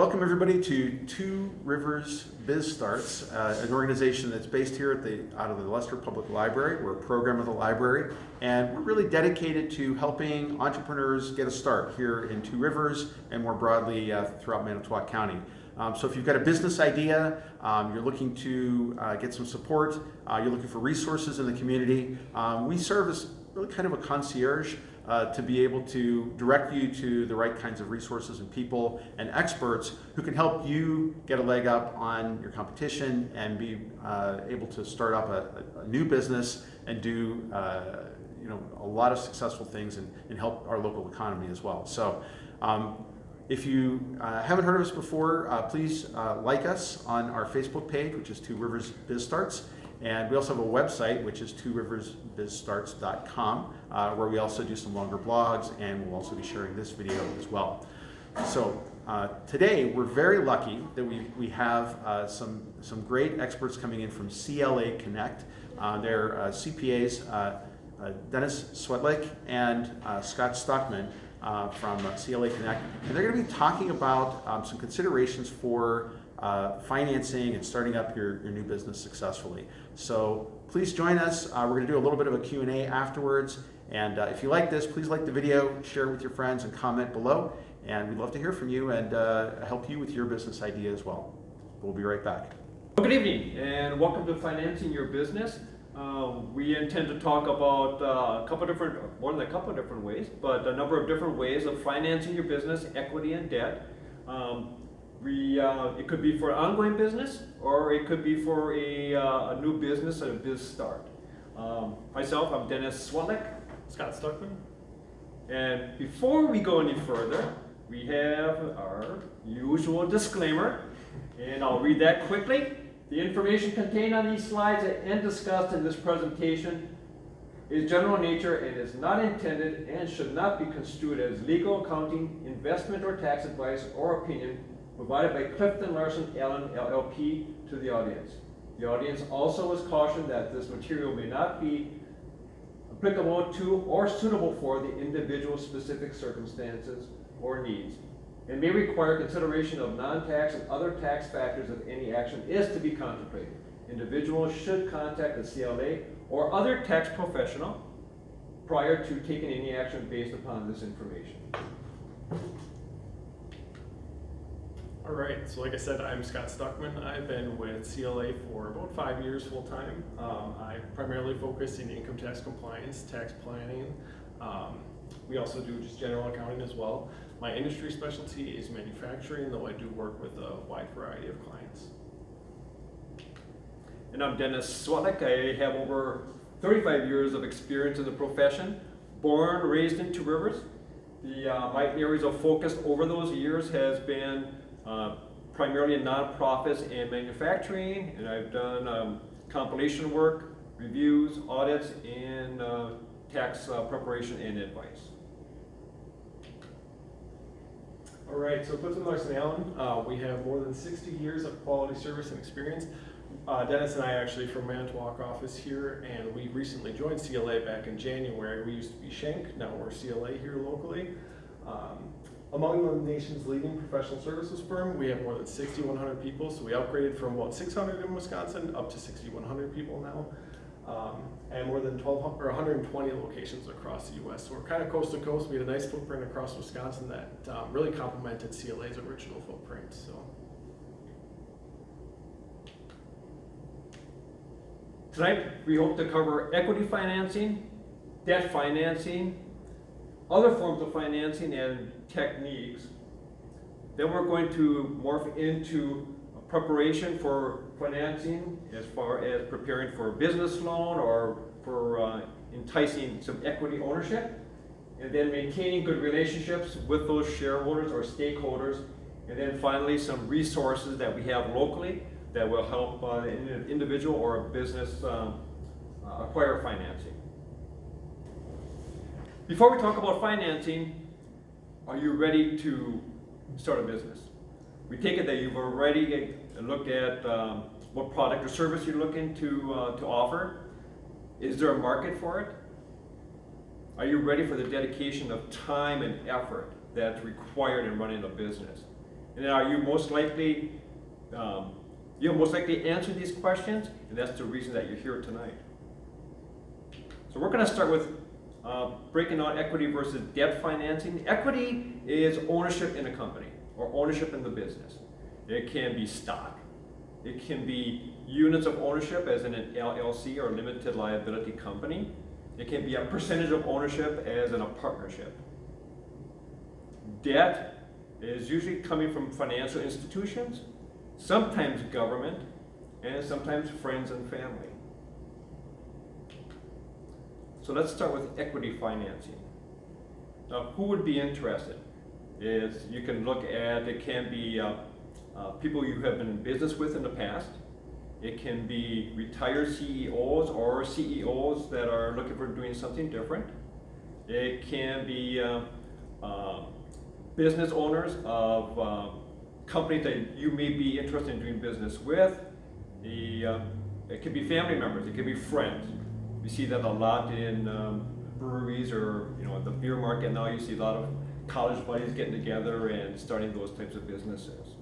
Welcome everybody to Two Rivers Bizstarts, an organization that's based here out of the Leicester Public Library. We're a program of the library, and we're really dedicated to helping entrepreneurs get a start here in Two Rivers and more broadly throughout Manitowoc County. So if you've got a business idea, you're looking to get some support, you're looking for resources in the community, we serve as really kind of a concierge to be able to direct you to the right kinds of resources and people and experts who can help you get a leg up on your competition and be able to start up a new business and do a lot of successful things and help our local economy as well. So if you haven't heard of us before, please like us on our Facebook page, which is Two Rivers Bizstarts. And we also have a website, which is tworiversbizstarts.com, where we also do some longer blogs, and we'll also be sharing this video as well. So today, we're very lucky that we have some great experts coming in from CLA Connect. They're CPAs, Dennis Swetlik and Scott Stuckmann from CLA Connect. And they're going to be talking about some considerations for financing and starting up your new business successfully. So please join us. We're going to do a little bit of a Q&A afterwards. And if you like this, please like the video, share it with your friends, and comment below. And we'd love to hear from you and help you with your business idea as well. We'll be right back. Good evening, and welcome to Financing Your Business. We intend to talk about more than a couple of different ways, but a number of different ways of financing your business, equity and debt. It could be for an ongoing business, or it could be for a new business, a biz start. Myself, I'm Dennis Swetlik. Scott Stuckmann. And before we go any further, we have our usual disclaimer, and I'll read that quickly. The information contained on these slides and discussed in this presentation is general in nature and is not intended and should not be construed as legal, accounting, investment, or tax advice or opinion provided by Clifton Larson Allen LLP to the audience. The audience also is cautioned that this material may not be applicable to or suitable for the individual specific circumstances or needs, and may require consideration of non-tax and other tax factors if any action is to be contemplated. Individuals should contact the CLA or other tax professional prior to taking any action based upon this information. All right, so like I said, I'm Scott Stuckmann. I've been with CLA for about 5 years full time. I primarily focus in income tax compliance, tax planning. We also do just general accounting as well. My industry specialty is manufacturing, though I do work with a wide variety of clients. And I'm Dennis Swetlik. I have over 35 years of experience in the profession, born and raised in Two Rivers. My areas of focus over those years has been primarily in nonprofits and manufacturing, and I've done compilation work, reviews, audits, and tax preparation and advice. All right, so Clifton Larson Allen, we have more than 60 years of quality service and experience. Dennis and I actually from Manitowoc office here, and we recently joined CLA back in January. We used to be Schenck, now we're CLA here locally. Among the nation's leading professional services firm, we have more than 6,100 people, so we upgraded from about 600 in Wisconsin up to 6,100 people now, and more than 120 locations across the U.S. So we're kind of coast to coast. We had a nice footprint across Wisconsin that really complemented CLA's original footprint. So tonight, we hope to cover equity financing, debt financing, other forms of financing and techniques. Then we're going to morph into preparation for financing as far as preparing for a business loan or for enticing some equity ownership, and then maintaining good relationships with those shareholders or stakeholders, and then finally some resources that we have locally that will help an individual or a business acquire financing. Before we talk about financing, are you ready to start a business? We take it that you've already looked at what product or service you're looking to offer. Is there a market for it? Are you ready for the dedication of time and effort that's required in running a business? And are you most likely, you'll most likely answer these questions, and that's the reason that you're here tonight. So we're going to start with breaking down equity versus debt financing. Equity is ownership in a company or ownership in the business. It can be stock. It can be units of ownership as in an LLC or limited liability company. It can be a percentage of ownership as in a partnership. Debt is usually coming from financial institutions, sometimes government, and sometimes friends and family. So let's start with equity financing. Now, who would be interested? Is you can look at, it can be people you have been in business with in the past. It can be retired CEOs or CEOs that are looking for doing something different. It can be business owners of companies that you may be interested in doing business with. It could be family members, it could be friends. We see that a lot in breweries or the beer market now. You see a lot of college buddies getting together and starting those types of businesses.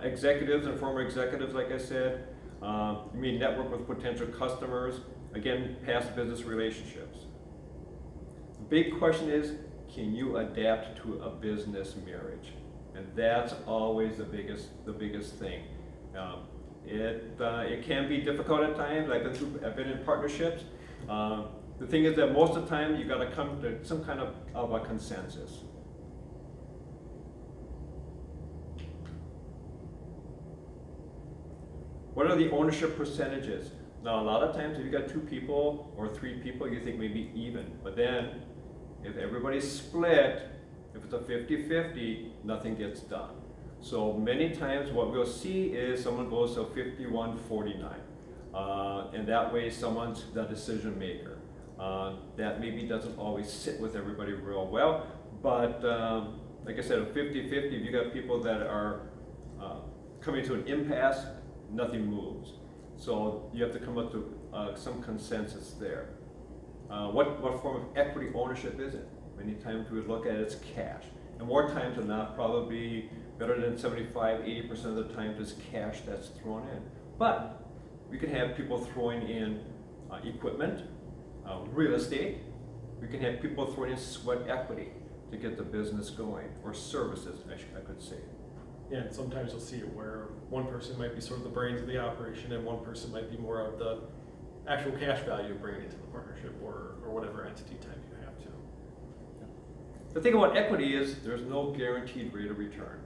Executives and former executives, like I said, you may network with potential customers, again, past business relationships. The big question is, can you adapt to a business marriage? And that's always the biggest thing. It can be difficult at times. I've been in partnerships. The thing is that most of the time you got to come to some kind of a consensus. What are the ownership percentages? Now, a lot of times if you got 2 people or 3 people, you think maybe even. But then, if everybody's split, if it's a 50-50, nothing gets done. So many times what we'll see is someone goes to 51-49. And that way someone's the decision maker. That maybe doesn't always sit with everybody real well. But like I said, a 50-50, if you got people that are coming to an impasse, nothing moves. So you have to come up to some consensus there. What form of equity ownership is it? Many times we would look at it as cash. And more times than not, probably better than 75-80% of the time, it's cash that's thrown in. But we can have people throwing in equipment, real estate. We can have people throwing in sweat equity to get the business going, or services, I could say. Yeah, and sometimes you'll see it where one person might be sort of the brains of the operation and one person might be more of the actual cash value of bringing it to the partnership or whatever entity type you have to. The thing about equity is there's no guaranteed rate of return.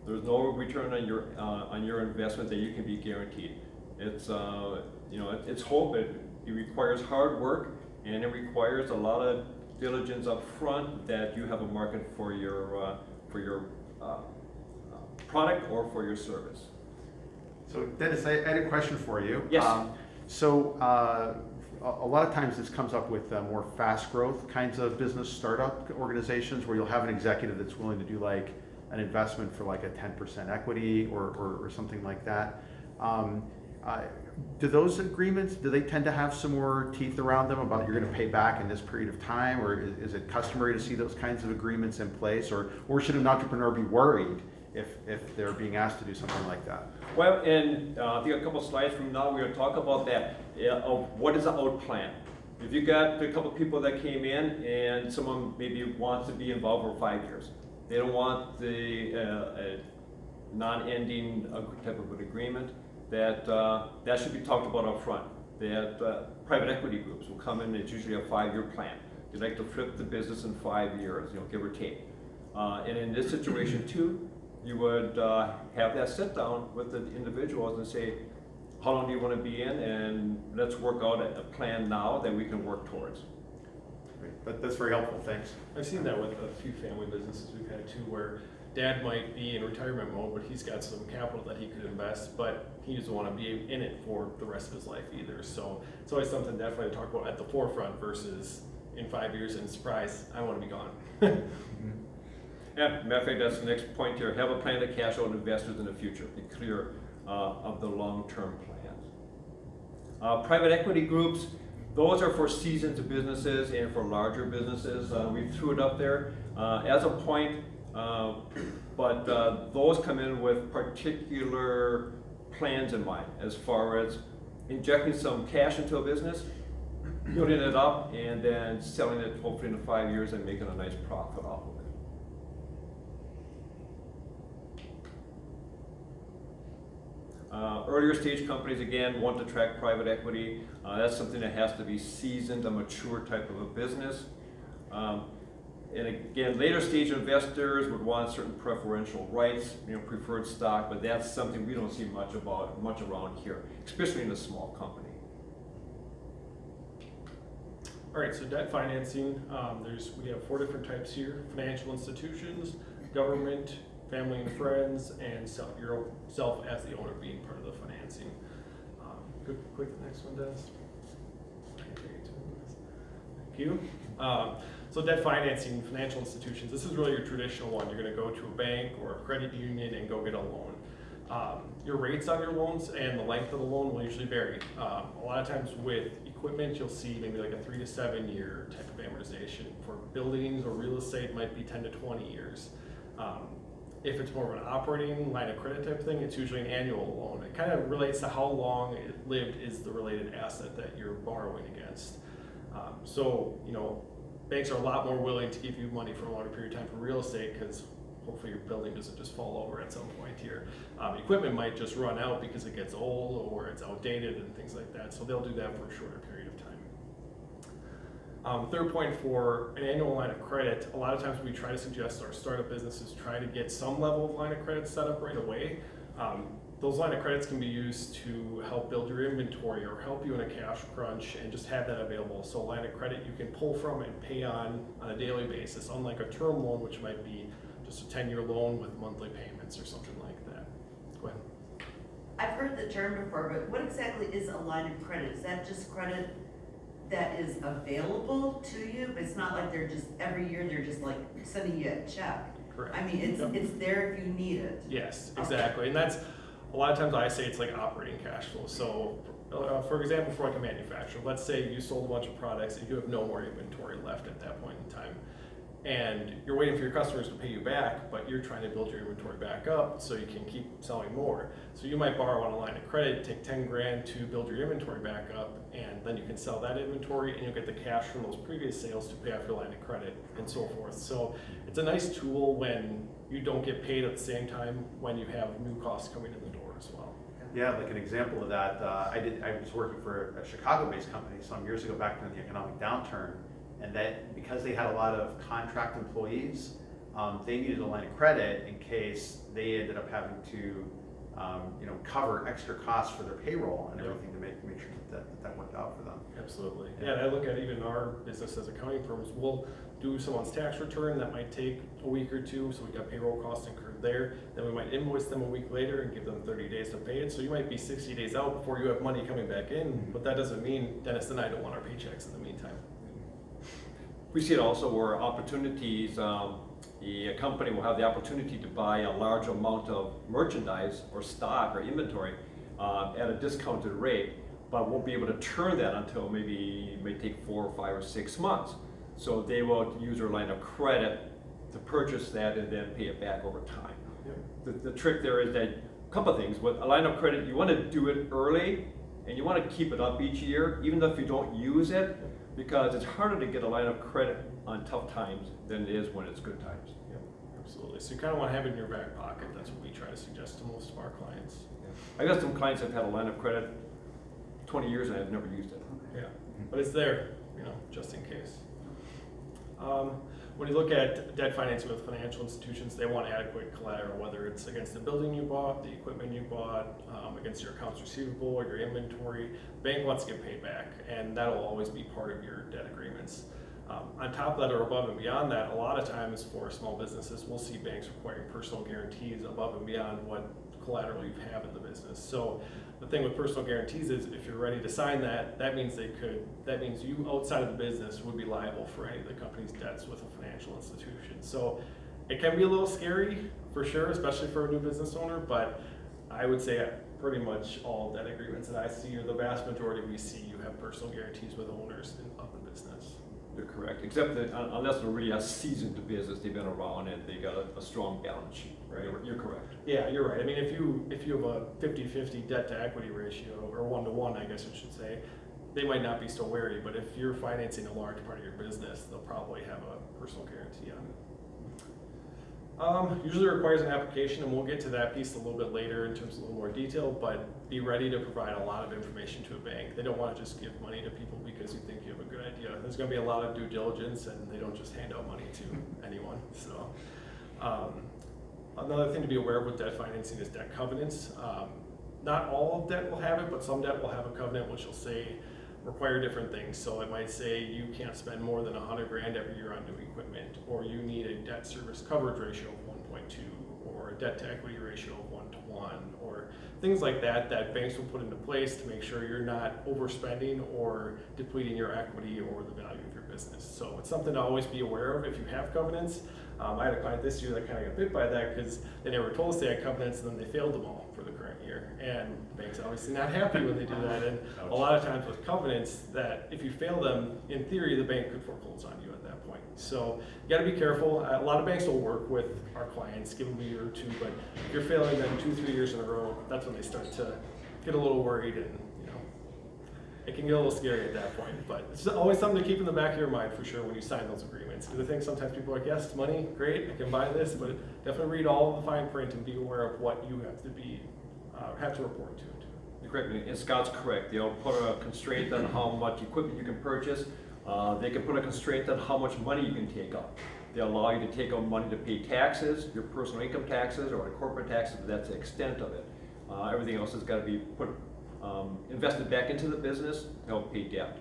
There's no return on your investment that you can be guaranteed. It's it's hope. It requires hard work, and it requires a lot of diligence up front that you have a market for your product or for your service. So Dennis, I had a question for you. Yes. A lot of times this comes up with more fast growth kinds of business startup organizations where you'll have an executive that's willing to do like an investment for like a 10% equity or something like that. Do those agreements, do they tend to have some more teeth around them about you're going to pay back in this period of time, or is it customary to see those kinds of agreements in place, or should an entrepreneur be worried if they're being asked to do something like that? Well, and I think a couple slides from now we're going to talk about that, of what is the out plan. If you got a couple people that came in and someone maybe wants to be involved for 5 years, they don't want the non-ending type of an agreement, that should be talked about up front. That private equity groups will come in, it's usually a 5-year plan. They like to flip the business in 5 years, give or take. And in this situation too, you would have that sit down with the individuals and say, how long do you want to be in, and let's work out a plan now that we can work towards. Great. That's very helpful, thanks. I've seen that with a few family businesses we've had too, where dad might be in retirement mode, but he's got some capital that he could invest, but he doesn't want to be in it for the rest of his life either. So it's always something definitely to talk about at the forefront versus in 5 years and surprise, I want to be gone. Yeah, matter of fact, that's the next point here. Have a plan to cash out investors in the future. Be clear of the long-term plans. Private equity groups, those are for seasoned businesses and for larger businesses. We threw it up there. As a point, but those come in with particular plans in mind as far as injecting some cash into a business, building it up, and then selling it hopefully in 5 years and making a nice profit off of it. Earlier stage companies, again, want to attract private equity. That's something that has to be seasoned, a mature type of a business. And again, later stage investors would want certain preferential rights, preferred stock, but that's something we don't see much around here, especially in a small company. All right, so debt financing, we have 4 different types here: financial institutions, government, family and friends, and yourself as the owner being part of the financing. Click the next one, Dennis. Thank you. So debt financing, financial institutions, this is really your traditional one. You're going to go to a bank or a credit union and go get a loan. Your rates on your loans and the length of the loan will usually vary. A lot of times with equipment, you'll see maybe like a 3 to 7 year type of amortization. For buildings or real estate, it might be 10 to 20 years. If it's more of an operating line of credit type thing, it's usually an annual loan. It kind of relates to how long it lived is the related asset that you're borrowing against. Banks are a lot more willing to give you money for a longer period of time for real estate because hopefully your building doesn't just fall over at some point here. Equipment might just run out because it gets old or it's outdated and things like that. So they'll do that for a shorter period of time. Third point, for an annual line of credit, a lot of times we try to suggest our startup businesses try to get some level of line of credit set up right away. Those line of credits can be used to help build your inventory or help you in a cash crunch and just have that available. So a line of credit you can pull from and pay on a daily basis, unlike a term loan, which might be just a 10-year loan with monthly payments or something like that. Go ahead. I've heard the term before, but what exactly is a line of credit? Is that just credit that is available to you? But it's not like they're just, every year they're just like sending you a check. Correct. I mean, it's there if you need it. Yes, exactly. And that's, a lot of times I say it's like operating cash flow. So for example, for like a manufacturer, let's say you sold a bunch of products and you have no more inventory left at that point in time. And you're waiting for your customers to pay you back, but you're trying to build your inventory back up so you can keep selling more. So you might borrow on a line of credit, take 10 grand to build your inventory back up, and then you can sell that inventory and you'll get the cash from those previous sales to pay off your line of credit and so forth. So it's a nice tool when you don't get paid at the same time when you have new costs coming in the door as well. Yeah, like an example of that, I was working for a Chicago-based company some years ago back during the economic downturn, and that because they had a lot of contract employees, they needed a line of credit in case they ended up having to cover extra costs for their payroll and everything to make sure that worked out for them. Absolutely. Yeah, and I look at even our business as accounting firms, we'll do someone's tax return that might take a week or two, so we got payroll costs incurred there. Then we might invoice them a week later and give them 30 days to pay it. So you might be 60 days out before you have money coming back in, but that doesn't mean Dennis and I don't want our paychecks in the meantime. We see it also where opportunities, the company will have the opportunity to buy a large amount of merchandise or stock or inventory at a discounted rate, but won't be able to turn that until maybe it may take 4 or 5 or 6 months. So they will use their line of credit to purchase that and then pay it back over time. Yep. The trick there is that a couple of things. With a line of credit, you want to do it early and you want to keep it up each year, even if you don't use it, because it's harder to get a line of credit on tough times than it is when it's good times. Yep, absolutely. So you kind of want to have it in your back pocket. That's what we try to suggest to most of our clients. I got some clients that have had a line of credit 20 years and I've never used it. Yeah, but it's there, just in case. When you look at debt financing with financial institutions, they want adequate collateral, whether it's against the building you bought, the equipment you bought, against your accounts receivable or your inventory. The bank wants to get paid back, and that'll always be part of your debt agreements. On top of that or above and beyond that, a lot of times for small businesses, we'll see banks requiring personal guarantees above and beyond what collateral you have in the business. So the thing with personal guarantees is if you're ready to sign that, that means you outside of the business would be liable for any of the company's debts with a financial institution. So it can be a little scary for sure, especially for a new business owner, but I would say pretty much all debt agreements that I see, or the vast majority we see, you have personal guarantees with owners of the business. You're correct, except that unless they're really a seasoned business, they've been around and they got a strong balance sheet, right? You're correct. Yeah, you're right. I mean, if you have a 50-50 debt to equity ratio, or 1-to-1, I guess I should say, they might not be so wary, but if you're financing a large part of your business, they'll probably have a personal guarantee on it. Usually requires an application, and we'll get to that piece a little bit later in terms of a little more detail, but be ready to provide a lot of information to a bank. They don't want to just give money to people because you think you have a good idea. There's going to be a lot of due diligence, and they don't just hand out money to anyone. So, another thing to be aware of with debt financing is debt covenants. Not all debt will have it, but some debt will have a covenant which will say require different things. So it might say you can't spend more than $100,000 every year on new equipment, or you need a debt service coverage ratio of 1.2, or a debt to equity ratio of 1-to-1, or things like that that banks will put into place to make sure you're not overspending or depleting your equity or the value of your business. So it's something to always be aware of if you have covenants. I had a client this year that kind of got bit by that because they never told us they had covenants, and then they failed them all for the current year. And the bank's obviously not happy when they do that. And a lot of times with covenants, that if you fail them, in theory, the bank could foreclose on you at that point. So you got to be careful. A lot of banks will work with our clients, give them a year or two, but if you're failing them 2-3 years in a row, that's when they start to get a little worried, and it can get a little scary at that point. But it's always something to keep in the back of your mind for sure when you sign those agreements. Because I think sometimes people are like, yes, money, great, I can buy this, but definitely read all of the fine print and be aware of what you have to report to it. You're correct, and Scott's correct. They'll put a constraint on how much equipment you can purchase. They can put a constraint on how much money you can take out. They allow you to take out money to pay taxes, your personal income taxes or the corporate taxes, but that's the extent of it. Everything else has got to be put invested back into the business to help pay debt.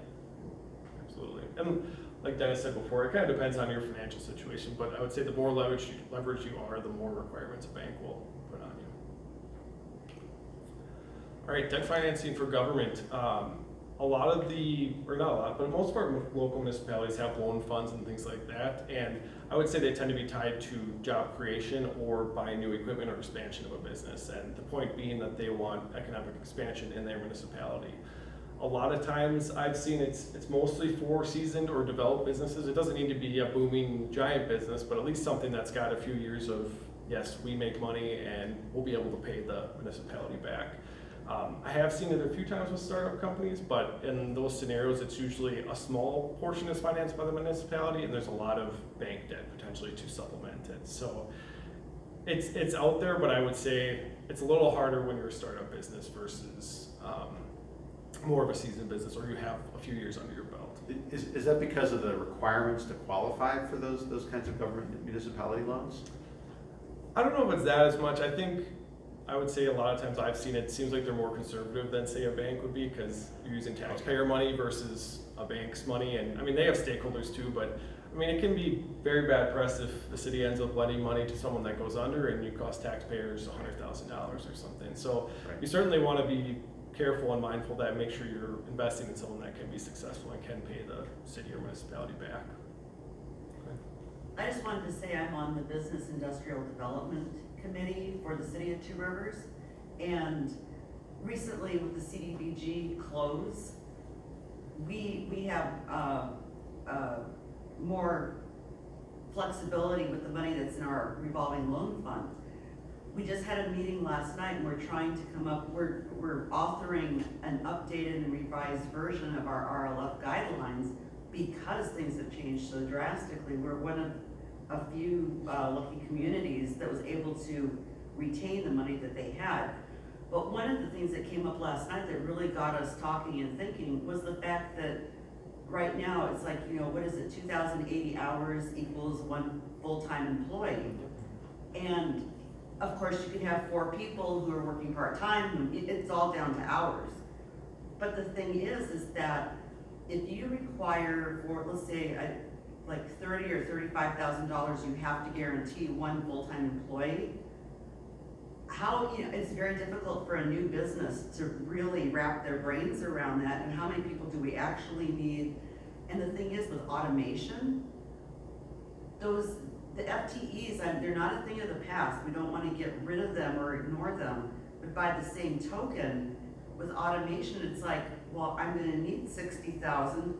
Absolutely. And like Dennis said before, it kind of depends on your financial situation, but I would say the more leverage you are, the more requirements a bank will put on you. All right, debt financing for government. A lot of not a lot, but most of our local municipalities have loan funds and things like that. And I would say they tend to be tied to job creation or buying new equipment or expansion of a business. And the point being that they want economic expansion in their municipality. A lot of times I've seen it's mostly for seasoned or developed businesses. It doesn't need to be a booming giant business, but at least something that's got a few years of, yes, we make money and we'll be able to pay the municipality back. I have seen it a few times with startup companies, but in those scenarios, it's usually a small portion is financed by the municipality, and there's a lot of bank debt potentially to supplement it. So it's out there, but I would say it's a little harder when you're a startup business versus more of a seasoned business, or you have a few years under your belt. Is that because of the requirements to qualify for those kinds of government municipality loans? I don't know if it's that as much. I would say a lot of times I've seen it seems like they're more conservative than say a bank would be, because you're using taxpayer money versus a bank's money. And I mean, they have stakeholders too, but I mean, it can be very bad press if the city ends up lending money to someone that goes under and you cost taxpayers $100,000 or something. So you certainly want to be careful and mindful that, make sure you're investing in someone that can be successful and can pay the city or municipality back. I just wanted to say I'm on the Business Industrial Development Committee for the City of Two Rivers, and recently with the CDBG close, we have more flexibility with the money that's in our revolving loan fund. We just had a meeting last night, and we're trying to come up, we're authoring an updated and revised version of our RLF guidelines because things have changed so drastically. We're one of a few lucky communities that was able to retain the money that they had. But one of the things that came up last night that really got us talking and thinking was the fact that right now it's like, what is it, 2,080 hours equals one full-time employee. And of course you could have 4 people who are working part-time, it's all down to hours. But the thing is that if you require for, let's say, like $30,000 or $35,000, you have to guarantee one full-time employee. It's very difficult for a new business to really wrap their brains around that, and how many people do we actually need? And the thing is, with automation, the FTEs, they're not a thing of the past. We don't want to get rid of them or ignore them, but by the same token, with automation, it's like, well, I'm going to need 60,000.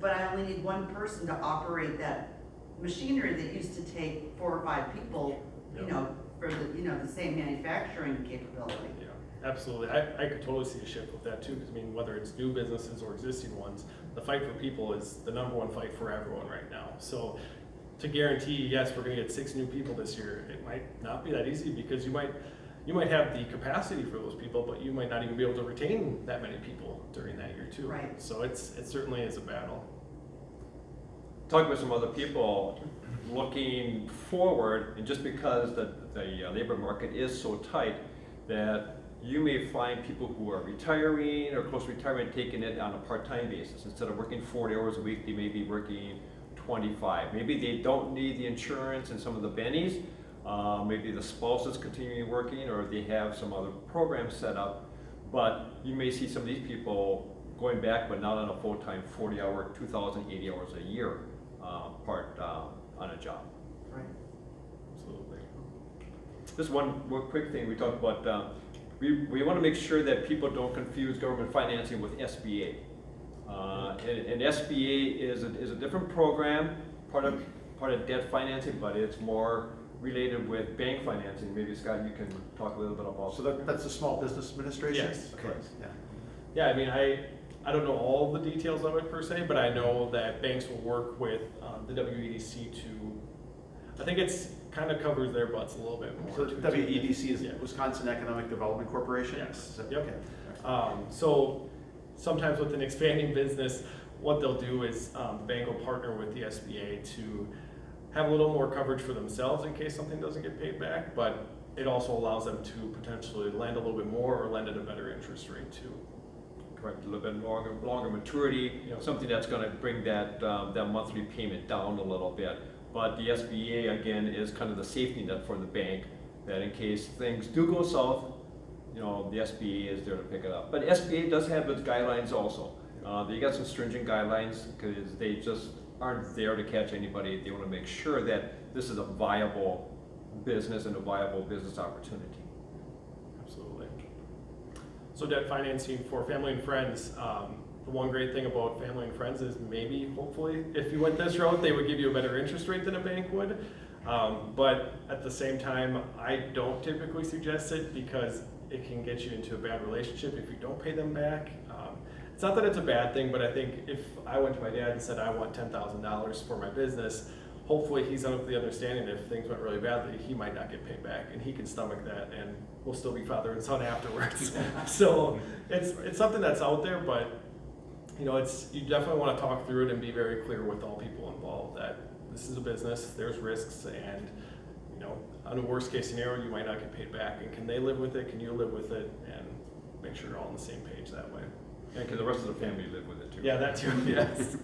but I only need one person to operate that machinery that used to take 4 or 5 people, you Yeah. know, for the, you know, the same manufacturing capability. Yeah, absolutely. I could totally see a shift with that too, because I mean, whether it's new businesses or existing ones, the fight for people is the #1 fight for everyone right now. So to guarantee, yes, we're gonna get 6 new people this year, it might not be that easy, because you might have the capacity for those people, but you might not even be able to retain that many people during that year too. Right. So it certainly is a battle. Talking with some other people, looking forward, and just because the labor market is so tight, that you may find people who are retiring or close to retirement taking it on a part-time basis. Instead of working 40 hours a week, they may be working 25. Maybe they don't need the insurance and some of the bennies. Maybe the spouse is continuing working, or they have some other program set up. But you may see some of these people going back, but not on a full-time 40-hour, 2,080 hours a year on a job. Right. Absolutely. Just one quick thing we talked about. We want to make sure that people don't confuse government financing with SBA. And SBA is a different program, part of debt financing, but it's more related with bank financing. Maybe Scott, you can talk a little bit about. So that's the Small Business Administration? Yes, Okay, correct. yeah. Yeah, I mean, I don't know all the details of it per se, but I know that banks will work with the WEDC to, I think it's kind of covers their butts a little bit more. So too. WEDC is Yeah. Wisconsin Economic Development Corporation? Yes. Is that- Yep. okay. So sometimes with an expanding business, what they'll do is the bank will partner with the SBA to have a little more coverage for themselves in case something doesn't get paid back, but it also allows them to potentially lend a little bit more or lend at a better interest rate too. Correct, a little bit longer maturity, Yep. something that's going to bring that monthly payment down a little bit. But the SBA again is kind of the safety net for the bank, that in case things do go south, you know, the SBA is there to pick it up. But SBA does have its guidelines also. They got some stringent guidelines because they just aren't there to catch anybody. They want to make sure that this is a viable business and a viable business opportunity. Absolutely. So debt financing for family and friends. The one great thing about family and friends is maybe, hopefully, if you went this route, they would give you a better interest rate than a bank would. But at the same time, I don't typically suggest it because it can get you into a bad relationship if you don't pay them back. It's not that it's a bad thing, but I think if I went to my dad and said I want $10,000 for my business, hopefully he's under the understanding that if things went really badly, he might not get paid back, and he can stomach that, and we'll still be father and son afterwards. So it's something that's out there, but you know, you definitely want to talk through it and be very clear with all people involved that this is a business, there's risks, and you know, on a worst case scenario, you might not get paid back, and can they live with it? Can you live with it? And make sure you're all on the same page that way. And can the rest of the family live with it too? Yeah, that too. Yes.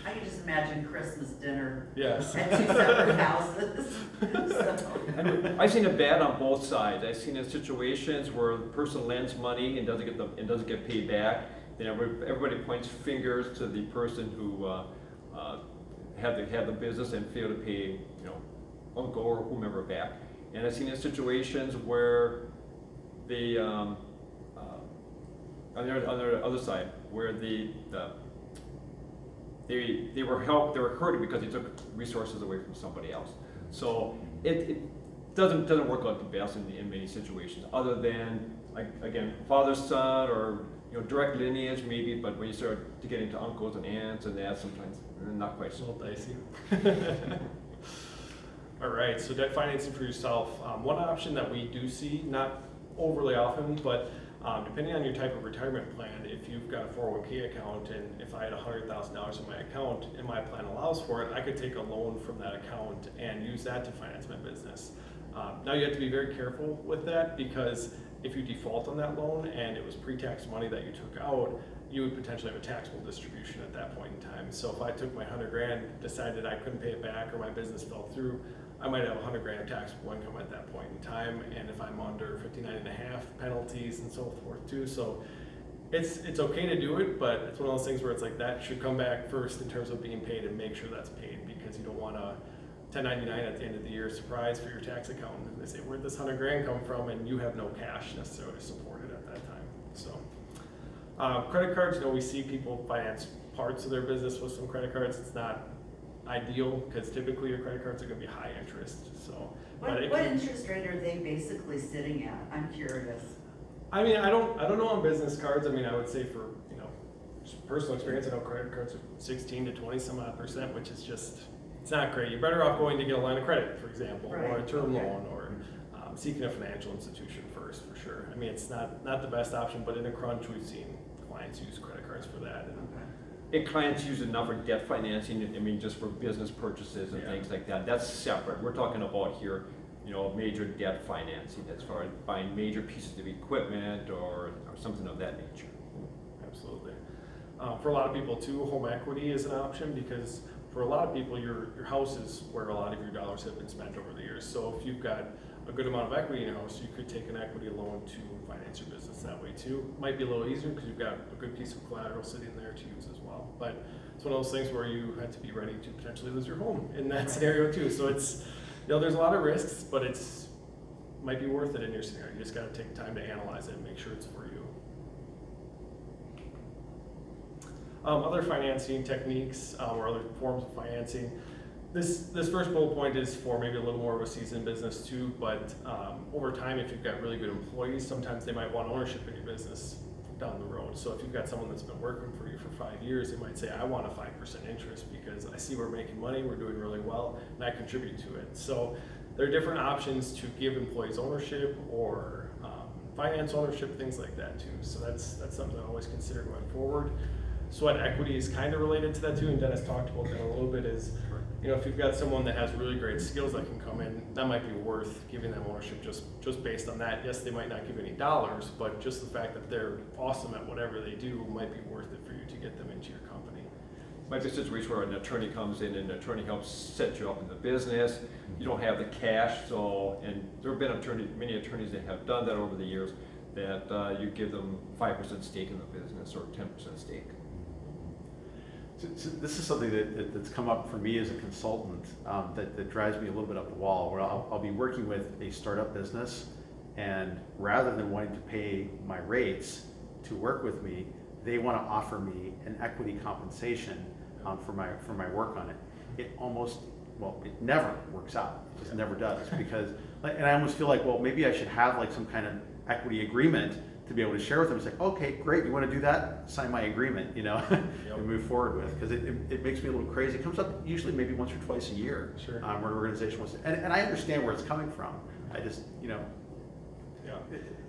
I can just imagine Christmas dinner Yes. at 2 separate houses. So, I've seen it bad on both sides. I've seen in situations where the person lends money and doesn't get paid back. Then everybody points fingers to the person who had the business and failed to pay, you know, uncle or whomever back. And I've seen in situations where they on the other side, where they were hurting because they took resources away from somebody else. So it doesn't work out the best in many situations, other than like, again, father, son, or you know, direct lineage maybe. But when you start to get into uncles and aunts and that, sometimes not quite A so. little dicey. All right, so debt financing for yourself. One option that we do see, not overly often, but depending on your type of retirement plan, if you've got a 401k account, and if I had $100,000 in my account and my plan allows for it, I could take a loan from that account and use that to finance my business. Now you have to be very careful with that, because if you default on that loan and it was pre-tax money that you took out, you would potentially have a taxable distribution at that point in time. So if I took my 100 grand, decided I couldn't pay it back, or my business fell through, I might have 100 grand taxable income at that point in time. And if I'm under 59.5, penalties and so forth too. So it's okay to do it, but it's one of those things where it's like that should come back first in terms of being paid, and make sure that's paid, because you don't want a 1099 at the end of the year surprise for your tax accountant, and they say, where'd this 100 grand come from? And you have no cash necessarily to support it at that time. So credit cards, you know, we see people finance parts of their business with some credit cards. It's not ideal because typically your credit cards are going to be high interest. So, but What interest rate are they basically sitting at? I'm curious. I mean, I don't know on business cards. I mean, I would say for, just personal experience, I know credit cards are 16 to 20 some odd %, which is just, it's not great. You're better off going to get a line of credit, for example, or a Right, term okay. loan, or seeking a financial institution first, for sure. I mean, it's not the best option, but in a crunch, we've seen clients use credit cards for that. And And clients use enough for debt financing, I mean, just for business purchases and Yeah. things like that. That's separate. We're talking about here, major debt financing as far as buying major pieces of equipment or something of that nature. Absolutely. For a lot of people too, home equity is an option because for a lot of people, your house is where a lot of your dollars have been spent over the years. So if you've got a good amount of equity in your house, you could take an equity loan to finance your business that way too. Might be a little easier because you've got a good piece of collateral sitting there to use as well. But it's one of those things where you have to be ready to potentially lose your home in that scenario too. So it's, there's a lot of risks, but it's might be worth it in your scenario. You just got to take time to analyze it and make sure it's for you. Other financing techniques or other forms of financing. This first bullet point is for maybe a little more of a seasoned business too, but over time, if you've got really good employees, sometimes they might want ownership in your business down the road. So if you've got someone that's been working for you for 5 years, they might say, I want a 5% interest because I see we're making money, we're doing really well, and I contribute to it. So there are different options to give employees ownership or finance ownership, things like that too. So that's something I always consider going forward. Sweat equity is kind of related to that too, and Dennis talked about that a little bit, is if you've got someone that has really great skills that can come in, that might be worth giving them ownership just based on that. Yes, they might not give any dollars, but just the fact that they're awesome at whatever they do might be worth it for you to get them into your company. Might be a situation where an attorney comes in and an attorney helps set you up in the business. You don't have the cash, and there have been many attorneys that have done that over the years, that you give them 5% stake in the business or 10% stake. So this is something that's come up for me as a consultant that drives me a little bit up the wall, where I'll be working with a startup business, and rather than wanting to pay my rates to work with me, they want to offer me an equity compensation for my work on it. It never works out. It just never does, because, and I almost feel like, well, maybe I should have like some kind of equity agreement to be able to share with them. It's like, okay, great, you want to do that? Sign my agreement, and move forward with, because it makes me a little crazy. It comes up usually maybe once or twice a year. Sure. Where an organization wants to, and I understand where it's coming from. I just, Yeah.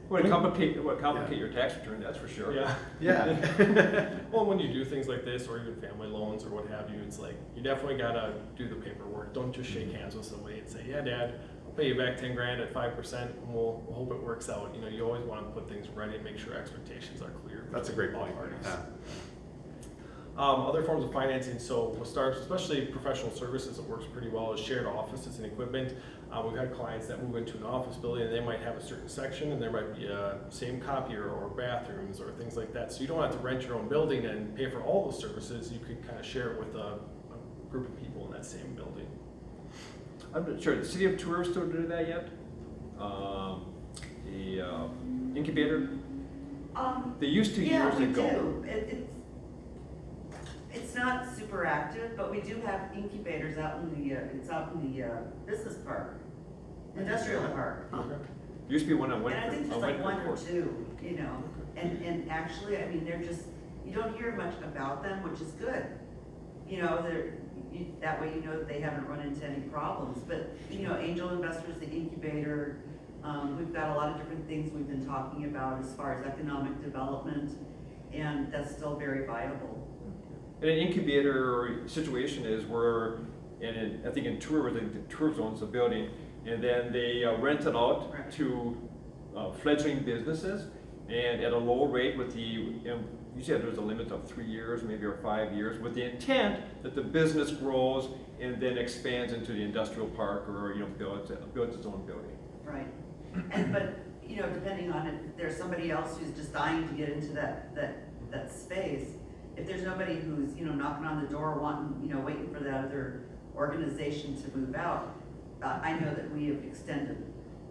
Would complicate your tax return, that's for sure. Yeah. yeah. Well, when you do things like this, or even family loans or what have you, it's like you definitely gotta do the paperwork. Don't just shake hands with somebody and say, "Yeah, Dad, I'll pay you back 10 grand at 5%, and we'll hope it works out." You always want to put things ready and make sure expectations are clear. That's a great all point. parties. Yeah. Other forms of financing, so with startups, especially professional services, it works pretty well, is shared offices and equipment. We've had clients that move into an office building and they might have a certain section and there might be a same copier or bathrooms or things like that. So you don't have to rent your own building and pay for all those services. You could kind of share it with a group of people in that same building. I'm not sure, the City of Tours still do that yet? The Incubator? They used to years ago. Yeah, we do. It's not super active, but we do have incubators out in the business park, industrial park. Used to be one I And went. I think there's like one or two, and actually, I mean, you don't hear much about them, which is good. That way that they haven't run into any problems. But, angel investors, the incubator, we've got a lot of different things we've been talking about as far as economic development, and that's still very viable. And an incubator situation is where, I think in Tours, the Tours owns the building, and then they rent it out Right. to fledgling businesses, and at a low rate with you said there's a limit of 3 years, maybe, or 5 years, with the intent that the business grows and then expands into the industrial park or builds its own building. Right. But depending on if there's somebody else who's just dying to get into that space, if there's nobody who's knocking on the door wanting waiting for that other organization to move out, I know that we have extended,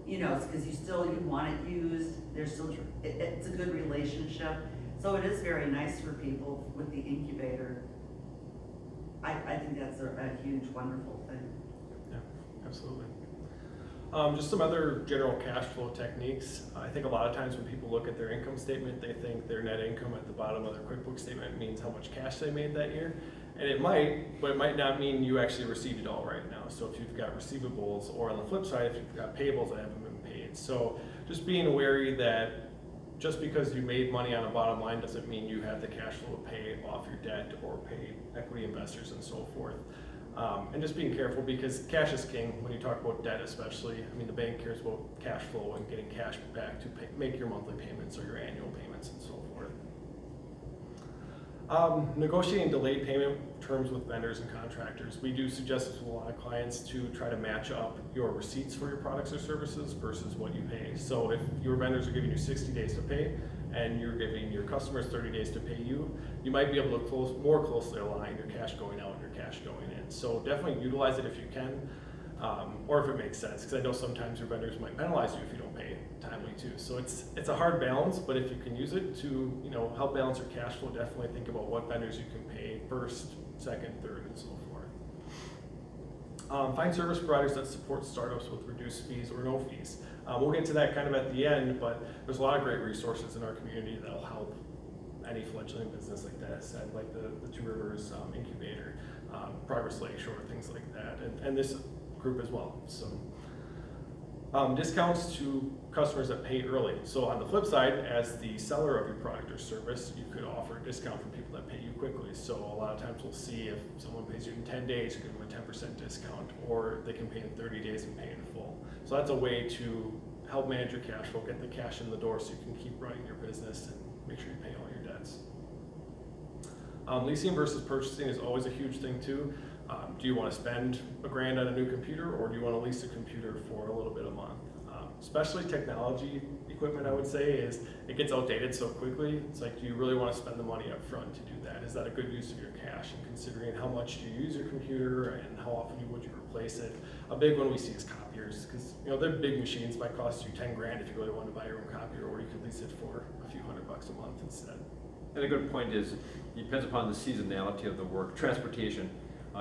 because you want it used. There's still it's a good relationship. So it is very nice for people with the incubator. I think that's a huge, wonderful thing. Yeah, absolutely. Just some other general cash flow techniques. I think a lot of times when people look at their income statement, they think their net income at the bottom of their QuickBooks statement means how much cash they made that year. And it might, but it might not mean you actually received it all right now. So if you've got receivables, or on the flip side, if you've got payables that haven't been paid. So just being wary that just because you made money on a bottom line doesn't mean you have the cash flow to pay off your debt or pay equity investors and so forth. And just being careful, because cash is king when you talk about debt especially. I mean, the bank cares about cash flow and getting cash back to make your monthly payments or your annual payments and so forth. Negotiating delayed payment terms with vendors and contractors. We do suggest this to a lot of clients to try to match up your receipts for your products or services versus what you pay. So if your vendors are giving you 60 days to pay and you're giving your customers 30 days to pay you, you might be able to more closely align your cash going out and your cash going in. So definitely utilize it if you can, or if it makes sense, because I know sometimes your vendors might penalize you if you don't pay timely too. So it's a hard balance, but if you can use it to help balance your cash flow, definitely think about what vendors you can pay first, second, third, and so forth. Find service providers that support startups with reduced fees or no fees. We'll get to that kind of at the end, but there's a lot of great resources in our community that'll help any fledgling business like that, like the Two Rivers Incubator, Progress Lakeshore, things like that, and this group as well. So discounts to customers that pay early. So on the flip side, as the seller of your product or service, you could offer a discount for people that pay you quickly. So a lot of times we'll see if someone pays you in 10 days, you give them a 10% discount, or they can pay in 30 days and pay in full. So that's a way to help manage your cash flow, get the cash in the door so you can keep running your business and make sure you pay all your debts. Leasing versus purchasing is always a huge thing too. Do you want to spend $1,000 on a new computer, or do you want to lease a computer for a little bit a month? Especially technology equipment, I would say, is it gets outdated so quickly. It's like, do you really want to spend the money up front to do that? Is that a good use of your cash? And considering how much do you use your computer and how often would you replace it? A big one we see is copiers, because they're big machines, might cost you $10,000 if you really want to buy your own copier, or you could lease it for a few $100 a month instead. And a good point is, it depends upon the seasonality of the work. Transportation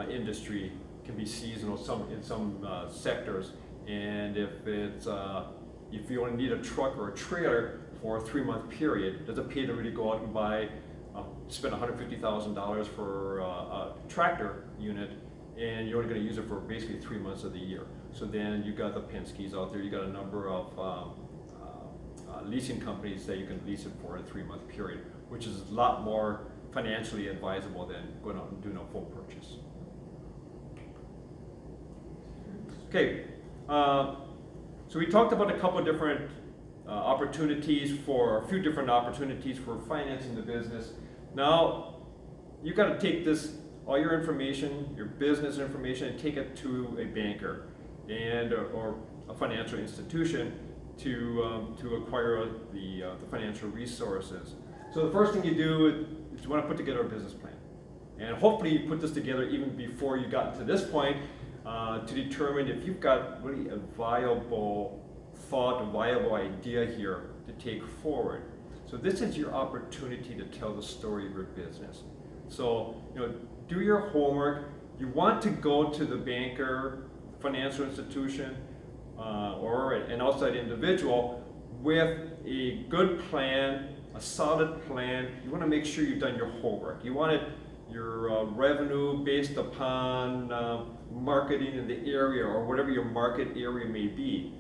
industry can be seasonal in some sectors, and if you only need a truck or a trailer for a 3-month period, does it pay to really go out and spend $150,000 for a tractor unit, and you're only going to use it for basically 3 months of the year? So then you got the Penske's out there, you got a number of leasing companies that you can lease it for a 3-month period, which is a lot more financially advisable than going out and doing a full purchase. Okay, so we talked about a couple of different a few different opportunities for financing the business. Now, you got to take all your information, your business information, and take it to a banker or a financial institution to acquire the financial resources. So the first thing you do is you want to put together a business plan. And hopefully you put this together even before you got to this point to determine if you've got really a viable thought, a viable idea here to take forward. So this is your opportunity to tell the story of your business. So, do your homework. You want to go to the banker, financial institution, or an outside individual with a good plan, a solid plan. You want to make sure you've done your homework. You want your revenue based upon marketing in the area, or whatever your market area may be.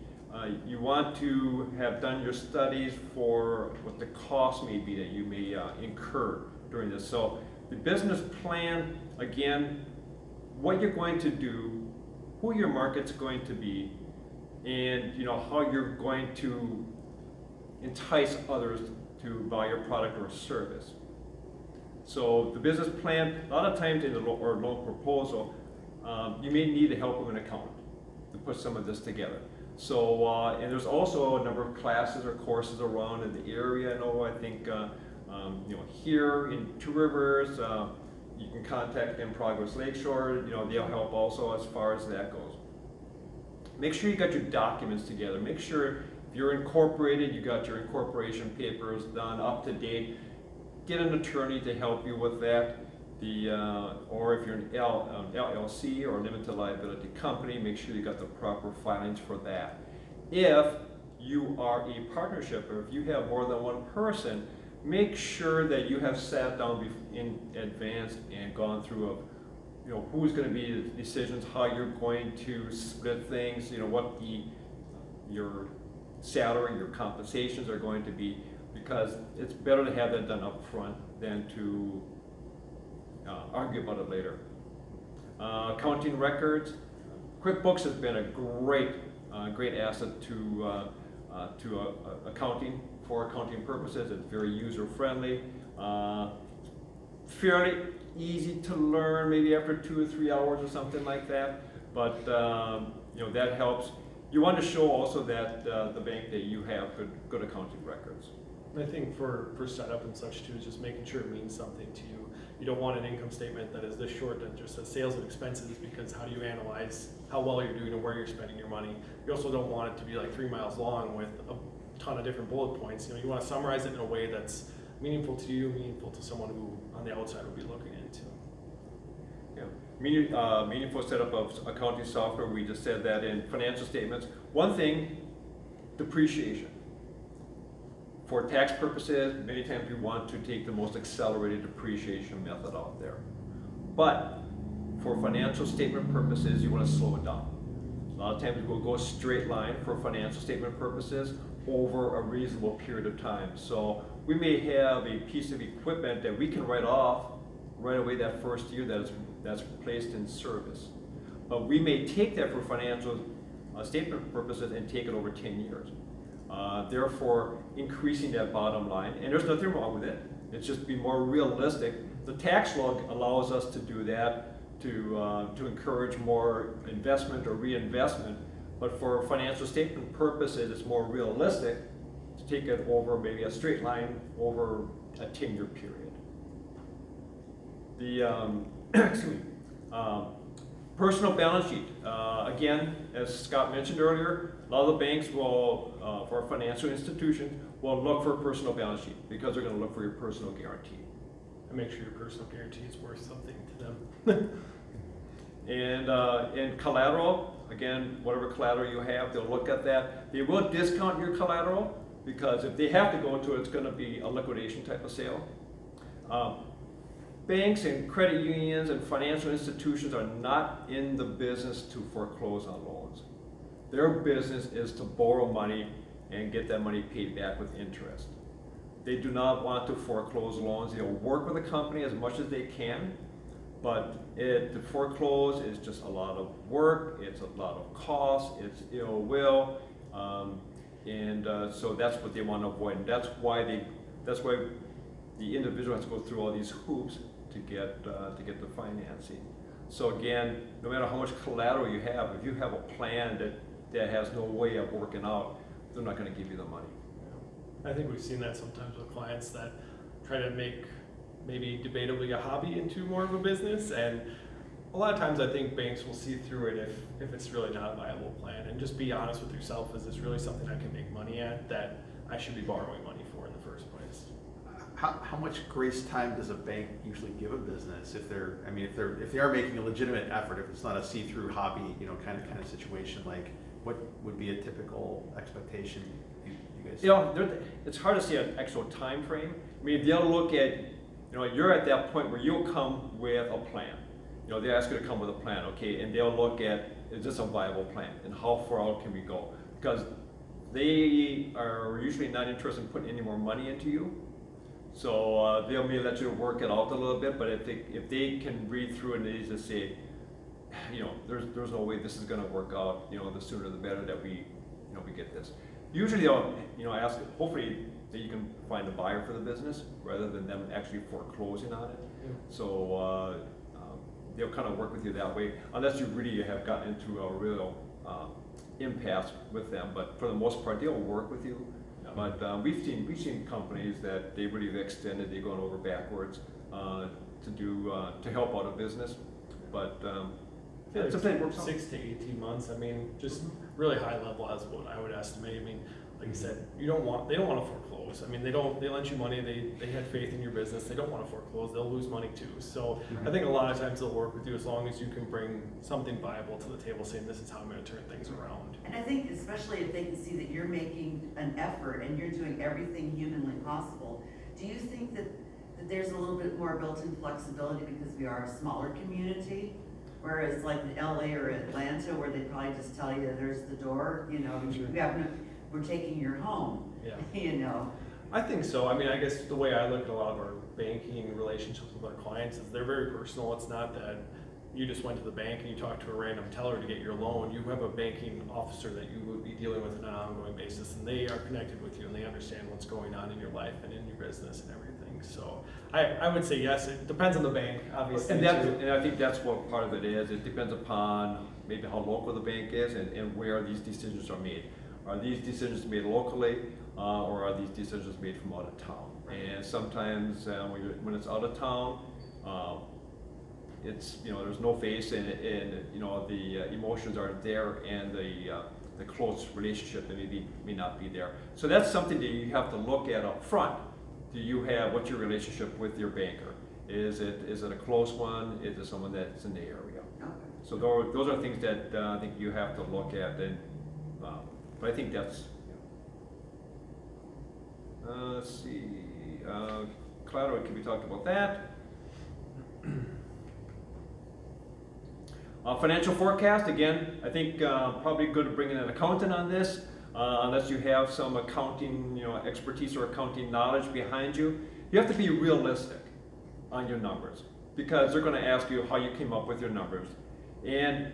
You want to have done your studies for what the cost may be that you may incur during this. So the business plan, again, what you're going to do, who your market's going to be, and how you're going to entice others to buy your product or service. So the business plan, a lot of times in the loan proposal, you may need the help of an accountant to put some of this together. So, and there's also a number of classes or courses around in the area. I think here in Two Rivers, you can contact them, Progress Lakeshore. They'll help also as far as that goes. Make sure you got your documents together. Make sure if you're incorporated, you got your incorporation papers done up to date. get an attorney to help you with that. Or if you're an LLC or limited liability company, make sure you got the proper filings for that. If you are a partnership or if you have more than one person, make sure that you have sat down in advance and gone through who's going to be the decisions, how you're going to split things, what your salary, your compensations are going to be, because it's better to have that done up front than to argue about it later. Accounting records. QuickBooks has been a great asset to accounting, for accounting purposes. It's very user-friendly, fairly easy to learn, maybe after 2 or 3 hours or something like that, but that helps. You want to show also that the bank that you have good accounting records. I think for setup and such too, is just making sure it means something to you. You don't want an income statement that is this short that just says sales and expenses, because how do you analyze how well you're doing and where you're spending your money? You also don't want it to be like 3 miles long with a ton of different bullet points. You want to summarize it in a way that's meaningful to you, meaningful to someone who on the outside would be looking into. Yeah, meaningful setup of accounting software. We just said that in financial statements. One thing, depreciation. For tax purposes, many times we want to take the most accelerated depreciation method out there. But for financial statement purposes, you want to slow it down. A lot of times we'll go straight line for financial statement purposes over a reasonable period of time. So we may have a piece of equipment that we can write off right away that first year that's placed in service. But we may take that for financial statement purposes and take it over 10 years. Therefore, increasing that bottom line, and there's nothing wrong with it. It's just be more realistic. The tax law allows us to do that to encourage more investment or reinvestment. But for financial statement purposes, it's more realistic to take it over maybe a straight line over a 10-year period. The excuse me. Personal balance sheet. Again, as Scott mentioned earlier, a lot of the banks will, for financial institutions, will look for a personal balance sheet because they're going to look for your personal guarantee. And make sure your personal guarantee is worth something to them. And collateral, again, whatever collateral you have, they'll look at that. They will discount your collateral because if they have to go to it, it's going to be a liquidation type of sale. Banks and credit unions and financial institutions are not in the business to foreclose on loans. Their business is to borrow money and get that money paid back with interest. They do not want to foreclose loans. They'll work with the company as much as they can, but to foreclose is just a lot of work, it's a lot of cost, it's ill will, so that's what they want to avoid. And that's why the individual has to go through all these hoops to get the financing. So again, no matter how much collateral you have, if you have a plan that has no way of working out, they're not going to give you the money. I think we've seen that sometimes with clients that try to make maybe debatably a hobby into more of a business, and a lot of times I think banks will see through it if it's really not a viable plan, and just be honest with yourself. Is this really something I can make money at that I should be borrowing money for in the first place? How much grace time does a bank usually give a business if they are making a legitimate effort, if it's not a see-through hobby, kind of situation? Like, what would be a typical expectation? You guys? It's hard to see an actual time frame. I mean, they'll look at, you're at that point where you'll come with a plan. They ask you to come with a plan, okay, and they'll look at, is this a viable plan, and how far out can we go? Because they are usually not interested in putting any more money into you. So they may let you work it out a little bit, but if they can read through and they just say, there's no way this is going to work out. The sooner the better that we get this. Usually they'll ask, hopefully that you can find a buyer for the business rather than them actually foreclosing on it. Yeah. So they'll kind of work with you that way, unless you really have gotten into a real impasse with them. But for the most part, they'll work with you. But we've seen companies that they really have extended, they've gone over backwards to help out a business. But it's like 6 to 18 months. I mean, just really high level as what I would estimate. I mean, like you said, they don't want to foreclose. I mean, they lent you money, they had faith in your business, they don't want to foreclose, they'll lose money too. So I think a lot of times they'll work with you as long as you can bring something viable to the table, saying this is how I'm going to turn things around. And I think especially if they can see that you're making an effort and you're doing everything humanly possible, do you think that there's a little bit more built-in flexibility because we are a smaller community? Whereas like in LA or Atlanta, where they probably just tell you there's the door, you know, we're taking your home, Yeah. you know. I think so. I mean, I guess the way I look at a lot of our banking relationships with our clients is they're very personal. It's not that you just went to the bank and you talked to a random teller to get your loan. You have a banking officer that you would be dealing with on an ongoing basis, and they are connected with you and they understand what's going on in your life and in your business and everything. So I would say yes. It depends on the bank, obviously. And I think that's what part of it is. It depends upon maybe how local the bank is and where these decisions are made. Are these decisions made locally, or are these decisions made from out of town? And sometimes when it's out of town, it's, you know, there's no face, and you know, the emotions aren't there, and the close relationship may not be there. So that's something that you have to look at up front. What's your relationship with your banker? Is it a close one? Is it someone that's in the area? Okay. So those are things that I think you have to look at, and but I think that's. Let's see, collateral, can we talk about that? Financial forecast, again, I think probably good to bring in an accountant on this, unless you have some accounting, you know, expertise or accounting knowledge behind you. You have to be realistic on your numbers, because they're going to ask you how you came up with your numbers, and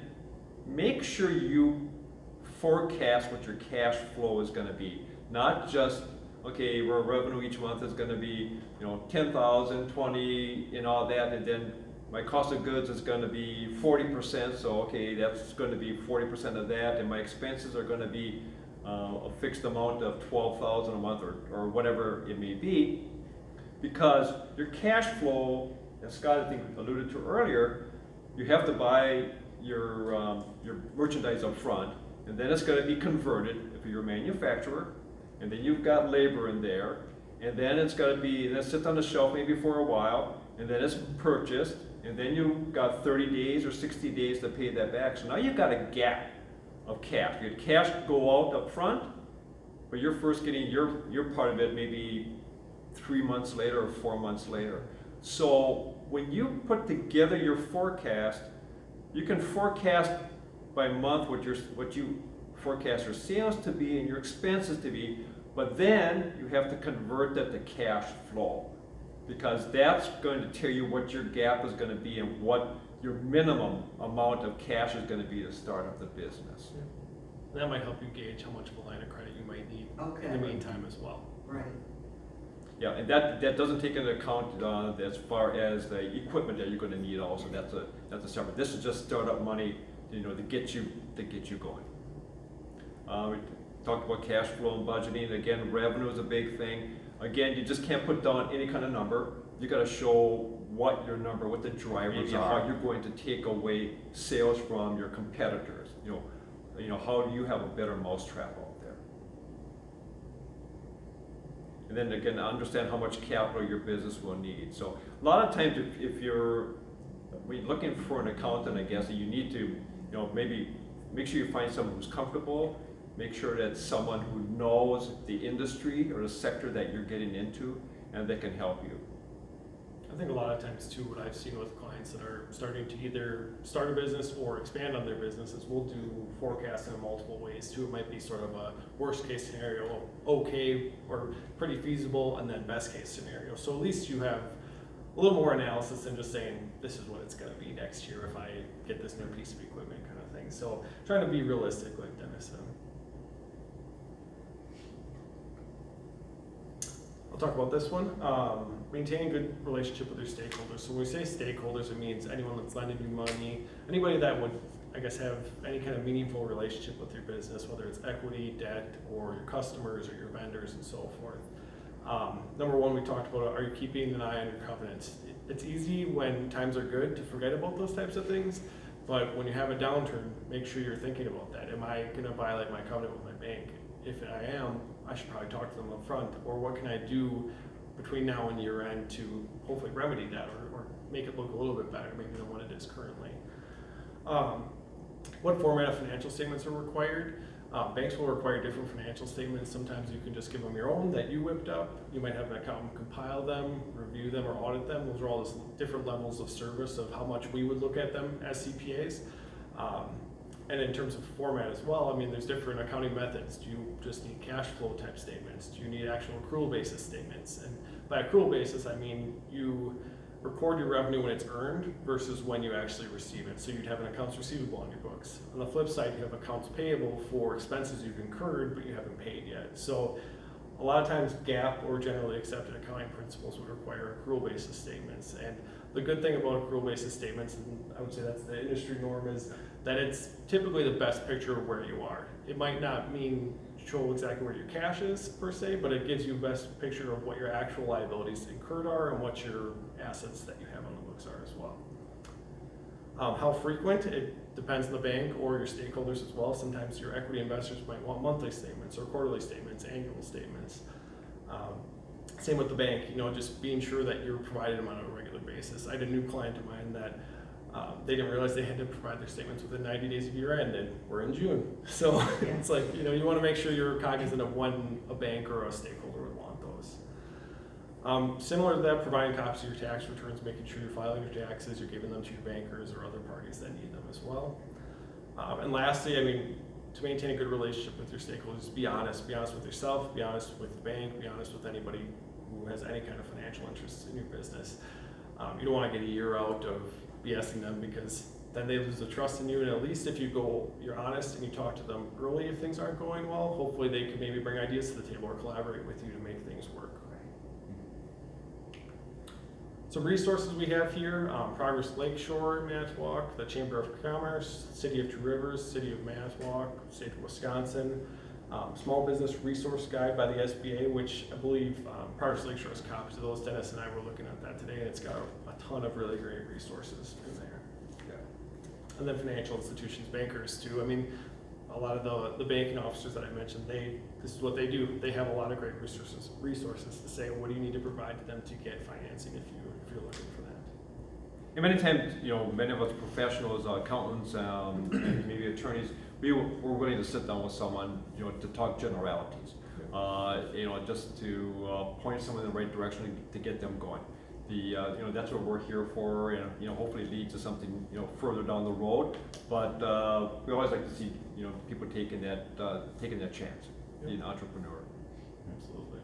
make sure you forecast what your cash flow is going to be, not just okay, our revenue each month is going to be, you know, 10,000, 20, and all that, and then my cost of goods is going to be 40%, so okay, that's going to be 40% of that, and my expenses are going to be a fixed amount of 12,000 a month, or whatever it may be, because your cash flow, as Scott I think alluded to earlier, you have to buy your merchandise up front, and then it's going to be converted if you're a manufacturer, and then you've got labor in there, and then it's got to be, then it sits on the shelf maybe for a while, and then it's purchased, and then you've got 30 days or 60 days to pay that back. So now you've got a gap of cash. Your cash go out up front, but you're first getting your part of it maybe 3 months later or 4 months later. So when you put together your forecast, you can forecast by month what you forecast your sales to be and your expenses to be, but then you have to convert that to cash flow, because that's going to tell you what your gap is going to be and what your minimum amount of cash is going to be to start up the business. Yeah. That might help you gauge how much of a line of credit you might need Okay. in the meantime as well. Right. Yeah, and that doesn't take into account as far as the equipment that you're going to need also. That's a separate. This is just startup money, you know, to get you going. We talked about cash flow and budgeting. Again, revenue is a big thing. Again, you just can't put down any kind of number. You got to show what your number, what the drivers are, how you're going to take away sales from your competitors. You know, how do you have a better mousetrap out there? And then again, understand how much capital your business will need. So a lot of times, if you're looking for an accountant, I guess you need to, you know, maybe make sure you find someone who's comfortable. Make sure that someone who knows the industry or the sector that you're getting into, and they can help you. I think a lot of times too, what I've seen with clients that are starting to either start a business or expand on their business is we'll do forecasting in multiple ways too. It might be sort of a worst case scenario, okay, or pretty feasible, and then best case scenario. So at least you have a little more analysis than just saying, this is what it's gonna be next year if I get this new piece of equipment kind of thing. So trying to be realistic, like Dennis said. I'll talk about this one. Maintaining good relationship with your stakeholders. So when we say stakeholders, it means anyone that's lending you money, anybody that would, I guess, have any kind of meaningful relationship with your business, whether it's equity, debt, or your customers or your vendors and so forth. Number one, we talked about, are you keeping an eye on your covenants? It's easy when times are good to forget about those types of things, but when you have a downturn, make sure you're thinking about that. Am I gonna violate my covenant with my bank? if I am, I should probably talk to them up front, or what can I do between now and year end to hopefully remedy that, or make it look a little bit better maybe than what it is currently. What format of financial statements are required? Banks will require different financial statements. Sometimes you can just give them your own that you whipped up. You might have an accountant compile them, review them, or audit them. Those are all just different levels of service of how much we would look at them as CPAs. And in terms of format as well, I mean, there's different accounting methods. Do you just need cash flow type statements? Do you need actual accrual basis statements? And by accrual basis, I mean you record your revenue when it's earned versus when you actually receive it. So you'd have an accounts receivable on your books. On the flip side, you have accounts payable for expenses you've incurred but you haven't paid yet. So a lot of times GAAP or generally accepted accounting principles would require accrual basis statements. And the good thing about accrual basis statements, and I would say that's the industry norm, is that it's typically the best picture of where you are. It might not mean show exactly where your cash is per se, but it gives you the best picture of what your actual liabilities incurred are and what your assets that you have on the books are as well. How frequent? It depends on the bank or your stakeholders as well. Sometimes your equity investors might want monthly statements or quarterly statements, annual statements. Same with the bank, you know, just being sure that you're providing them on a regular basis. I had a new client of mine that they didn't realize they had to provide their statements within 90 days of year end, and we're in June. So it's like, you know, you want to make sure you're cognizant of when a bank or a stakeholder would want those. Similar to that, providing copies of your tax returns, making sure you're filing your taxes, you're giving them to your bankers or other parties that need them as well. And lastly, I mean, to maintain a good relationship with your stakeholders, be honest with yourself, be honest with the bank, be honest with anybody who has any kind of financial interest in your business. You don't want to get a year out of BSing them, because then they lose the trust in you. And at least if you're honest and you talk to them early if things aren't going well, hopefully they can maybe bring ideas to the table or collaborate with you to make things work. Some resources we have here: Progress Lakeshore, Manitowoc, the Chamber of Commerce, City of Two Rivers, City of Manitowoc, State of Wisconsin, Small Business Resource Guide by the SBA, which I believe Progress Lakeshore has copies of those. Dennis and I were looking at that today, and it's got a ton of really great resources in there. Yeah. And then financial institutions, bankers too. I mean, a lot of the banking officers that I mentioned, this is what they do. They have a lot of great resources to say, what do you need to provide to them to get financing if you're looking for that. And many times, you know, many of us professionals, accountants, and maybe attorneys, we're willing to sit down with someone, you know, to talk generalities. You know, just to point someone in the right direction to get them going. You know, that's what we're here for, and you know, hopefully lead to something, you know, further down the road. But we always like to see, you know, people taking that chance, being an entrepreneur. Absolutely.